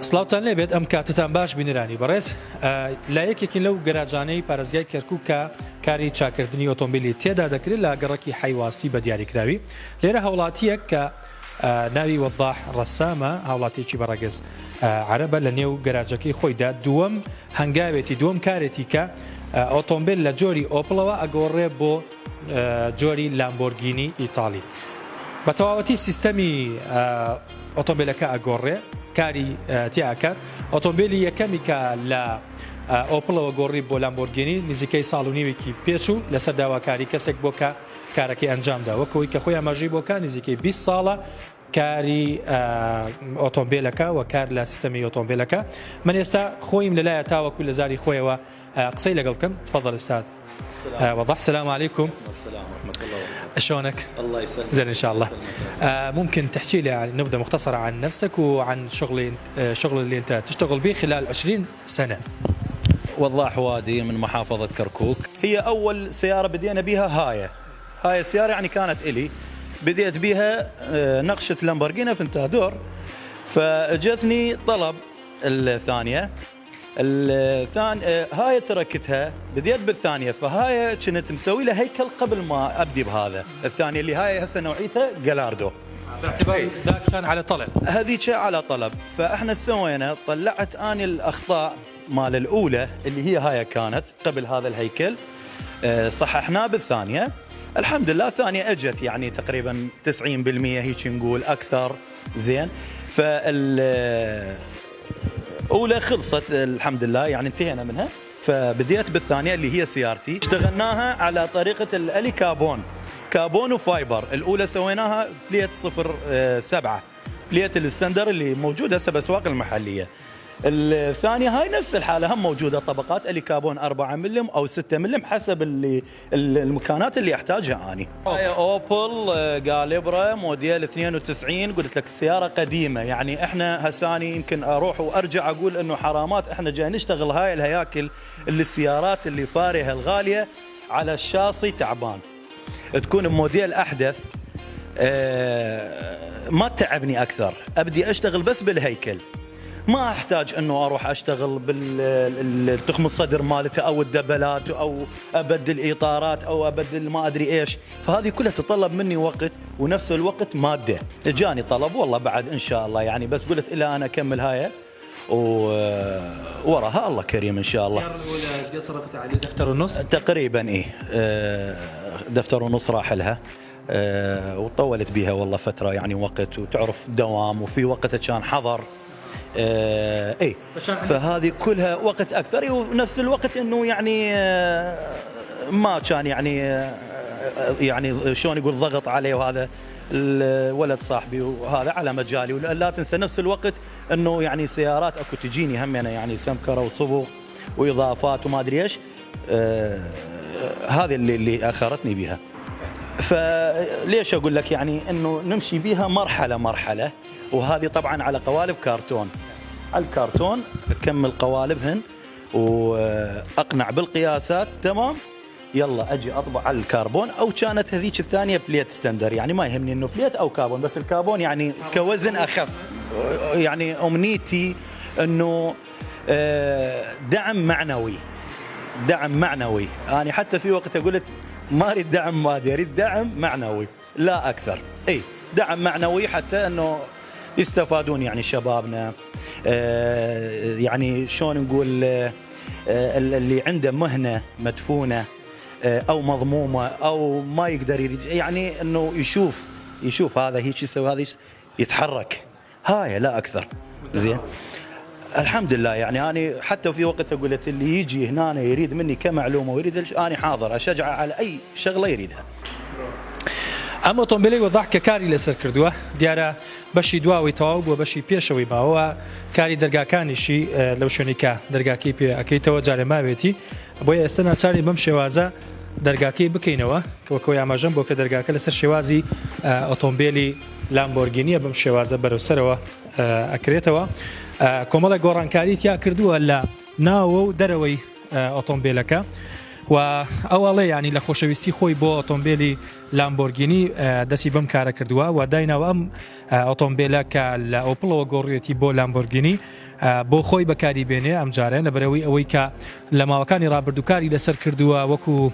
سلااوتان لێبێت ئەم کاتتان باش بینرانی بەڕێز لا یەکێکین لەو گەراجانەی پارێزگای کەرکووک کە کاری چاکردنی ئۆتۆمبیلی تێدا دەکرێت لە گەڕەکی حیواستی بە دیاریکراوی لێرە هاوڵاتیەک کە ناوی وەضاح ڕەسامە هاوڵاتێکی بەڕێگەز عەرەبە لە نێو گەراجەکەی خۆیدا دووەم هەنگاوێتی دووەم کارێتی کە ئۆتۆمبیل لە جۆری ئۆپڵەوە ئەگۆڕێ بۆ جۆری لامبۆرگینی ئیتاڵی بە تەواوەتی سیستەمی ئۆتۆمبیلەکە ئەگۆڕێ کاری تیاکات ئۆتۆمبیلی یەکەمی کە لە ئۆپڵەوە گۆڕی بۆ لامبۆرگینی نزیکەی ساڵ و نیوێکی پێچوو لەسەر داواکاری کەسێک بۆ کە کارەکەی ئەنجامدا وەکەوەی کە خۆی ئاماژەی بۆکە نزیکەی 20 ساڵە کاری ئۆتۆمبیلەکە و کار لە سیستەمی ئۆتۆمبیلەکە من ئێستا خۆیم لەلایە تاوەکو لە زاری خۆیەوە قسەی لەگەڵ بکەم تفضل استاذ وضح السلام عليكم. السلام ورحمة الله. شلونك؟ الله يسلمك. زين ان شاء الله. ممكن تحكي لي يعني نبذة مختصرة عن نفسك وعن شغل اللي انت تشتغل به خلال 20 سنة. وضاح وادي من محافظة كركوك. هي أول سيارة بدينا بها هاي السيارة يعني كانت إلي بديت بها نقشة لامبورغيني افنتادور فجتني طلب الثانية هاي تركتها بديت بالثانية فهاي كنت مسوي لها هيكل قبل ما أبدي بهذا الثانية اللي هاي هسه نوعيتها جلاردو باعتبار ذاك كان على طلب هذيك على طلب فاحنا سوينا طلعت اني الاخطاء مال الاولى اللي هي هاي كانت قبل هذا الهيكل صححناه بالثانيه الحمد لله الثانيه اجت يعني تقريبا 90% هيك نقول اكثر زين اولى خلصت الحمد لله يعني انتهينا منها فبديت بالثانيه اللي هي سيارتي اشتغلناها على طريقه الالي كابون وفايبر الاولى سويناها بليت 07 بليت الستاندر اللي موجوده هسه بالاسواق المحليه الثانيه هاي نفس الحاله هم موجوده طبقات الي كابون 4 ملم او 6 ملم حسب المكانات اللي احتاجها اني هاي اوبل جاليبرا موديل 92 قلت لك السياره قديمه يعني احنا هساني يمكن اروح وارجع اقول انه حرامات احنا جاي نشتغل هاي الهياكل اللي السيارات اللي فارهه الغاليه على الشاصي تعبان تكون بموديل احدث ما تعبني اكثر ابدي اشتغل بس بالهيكل ما احتاج انه اروح اشتغل بالتخم الصدر مالته او الدبلات او ابدل اطارات او ابدل ما ادري ايش فهذه كلها تتطلب مني وقت ونفس الوقت ماده جاني طلب والله بعد ان شاء الله يعني بس قلت الى انا اكمل هاي ووراها الله كريم ان شاء الله. السيارة الأولى قد صرفت عليه دفتر ونص؟ تقريبا ايه دفتر ونص راح لها وطولت بها والله فترة يعني وقت وتعرف دوام وفي وقت كان حظر ايه فهذه كلها وقت اكثر ونفس الوقت انه يعني ما كان يعني شلون يقول ضغط عليه وهذا الولد صاحبي وهذا على مجالي ولا تنسى نفس الوقت انه يعني سيارات اكو تجيني هم يعني سمكره وصبغ واضافات وما ادري ايش هذه اللي اخرتني بها فليش اقول لك يعني انه نمشي بها مرحله وهذه طبعا على قوالب كرتون على الكرتون اكمل قوالبهن واقنع بالقياسات تمام يلا اجي اطبع على الكربون او كانت هذيك الثانيه بليت ستاندر يعني ما يهمني انه بليت او كربون بس الكربون يعني كوزن اخف يعني امنيتي انه دعم معنوي انا حتى في وقت قلت ما اريد دعم مادي اريد دعم معنوي لا اكثر اي دعم معنوي حتى انه يستفادون يعني شبابنا يعني شلون نقول اللي عنده مهنه مدفونه او مضمومه او ما يقدر يريد يعني انه يشوف هذا هيك يسوي هذا يتحرك هاي لا اكثر زين الحمد لله يعني انا حتى في وقت قلت اللي يجي هنا يريد مني كمعلومه ويريد انا حاضر اشجعه على اي شغله يريدها. ئەم ئۆتۆمبیلی وەضاح کە کاری لەسەر کردووە دیارە بەشی دواوی تەواو بووە بەشی پێشەوەی ماوە کاری دەرگاکانیشی لەو شوێنی کە دەرگاکەی پێ ئەەکەیتەوە جارێ ماوێتی بۆیە ئێستا ناچاری بەم شێوازە دەرگاکەی بکەینەوە کەوەکەوەی ئاماژەم بۆ کە دەرگاکە لەسەر شێوازی ئۆتۆمبیلی لامبۆرگینیە بەم شێوازە بەرەوسەرەوە ئەکرێتەوە کۆمەڵە گۆڕانکاری تیا کردووە لە ناوە و دەرەوەی ئۆتۆمبیلەکە و ئەوڵێ ینی لە خۆشەویستی خۆی بۆ ئۆتۆمبیلی لامبۆرگینی دەستی بەم کارە کردووە و داینەوە ئەم ئۆتۆمبیلە کە لە ئۆپڵەوە گۆڕیەتی بۆ لامبۆرگینی بۆ خۆی بەکاری بێنێ ئەم جارە لەبەرەوەی ئەوەی کە لە ماوەکانی ڕابردووکاری لەسەر کردووە وەکو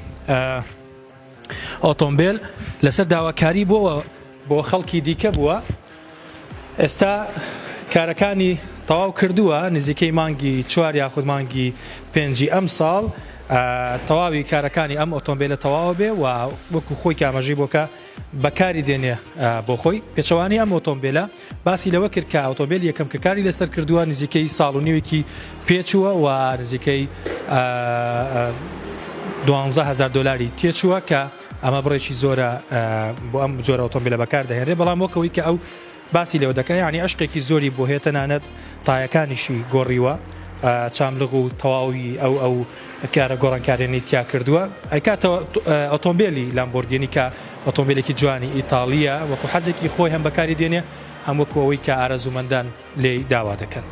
ئۆتۆمبیل لەسەر داواکاری بۆ خەڵکی دیکە بووە ئێستا کارەکانی تەواو کردووە نزیکەی مانگی 4 یاخود مانگی 5 ئەم ساڵ تەواوی کارەکانی ئەم ئۆتۆمبیلە تەواو بێ و وەکو خۆی کامەژەی بۆکە بەکاری دێنێ بۆ خۆی پێچەوانی ئەم ئۆتۆمبیلە باسی لەوە کرد کە ئۆتۆمبیل یەکەم کە کاری لەسەر کردووە نزیکەی ساڵ و نیوێکی پێچووە و نزیکەی 12,000 دلاری تێچووە کە ئەمە بڕێکی زۆرە بۆ ئەم جۆرە ئۆتۆمبیلە بەکار دەهێنرێ بەڵام وەکەوەی کە ئەو باسی لەوە دەکە ینی عشقێکی زۆری بۆ هێتە نانەت تایەکانیشی گۆڕیوە چاملغ و تەواوی ئەو کارە گۆڕانکارێنی تیا کردووە ئەیکاتەوە ئۆتۆمبیلی لامبۆرگینی کە ئۆتۆمبیلێکی جوانی ئیتالیە وەکو حەزێکی خۆی هەم بەکاری دێنێ هەم وەکو ئەوەی کە ئارەزومەندان لێی داوا دەکەن.